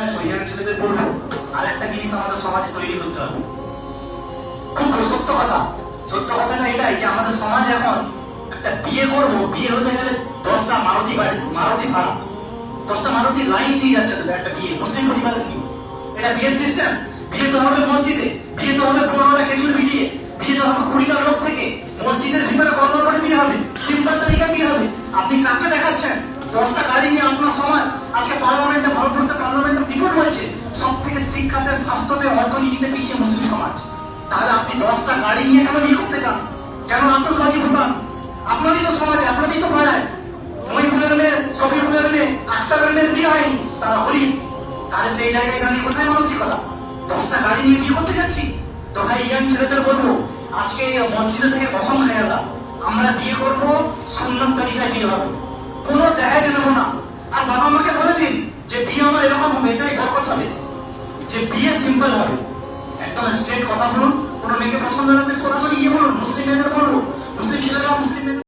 আছো ইয়াং ছেলেদের বলবো আর একটা জিনিস আমাদের সমাজে তৈরি করতে হবে। খুব সত্য কথা, সত্য কথাটা এটাই যে আমাদের সমাজ এখন একটা বিয়ে করবো, বিয়ে হতে গেলে 10টা মারুতি গাড়ি, মারুতি ভাড়া, 10টা মারুতি লাইন দিয়ে যাচ্ছে একটা বিয়ে, মুসলিম পরিবারের বিয়ে। এটা বিয়ের সিস্টেম? বিয়ে তো হবে মসজিদে, বিয়ে তো হবে 15টা খেজুর বিলিয়ে, বিয়ে তো হবে 20টা লোক থেকে, মসজিদের ভিতরে কর্ম করে বিয়ে হবে, সিম্পল তালিকা বিয়ে হবে। আপনি কাকে দেখাচ্ছেন? 10টা গাড়ি নিয়ে আপনার সমাজ আজকে পার্লামেন্টে, ভারতবর্ষের পার্লামেন্টে রিপোর্ট হয়েছে সব থেকে শিক্ষাতে, স্বাস্থ্যতে, অর্থনীতিতে পিছিয়ে মুসলিম সমাজ। তাহলে আপনি 10টা গাড়ি নিয়ে কেন বিয়ে করতে চান? কেন আতশবাজি ফুটান? আপনারই তো সমাজে, আপনারই তো পাড়ায় মহিবুলের মেয়ে, শফিউলের মেয়ে, আক্তারের মেয়ের বিয়ে হয়নি, তারা হরিণ। তাহলে সেই জায়গায় দাঁড়িয়ে কোথায় মানসিকতা? 10টা গাড়ি নিয়ে বিয়ে করতে যাচ্ছি। তো ভাই ইয়াং ছেলেদের বলবো, আজকে মসজিদে থেকে কসম খেয়ে গেলাম, আমরা বিয়ে করবো সুন্নত তরিকায় বিয়ে হবে, কোনো দেখায় নেবো না। আর বাবা আমাকে বলে দিন যে বিয়ে আমার এরকম হবে, এটাই বরকত হবে, যে বিয়ে সিম্পল হবে, একদম স্ট্রেট কথা বলুন। কোনো মেয়েকে পছন্দ লাগলে সরাসরি ইয়ে বলুন।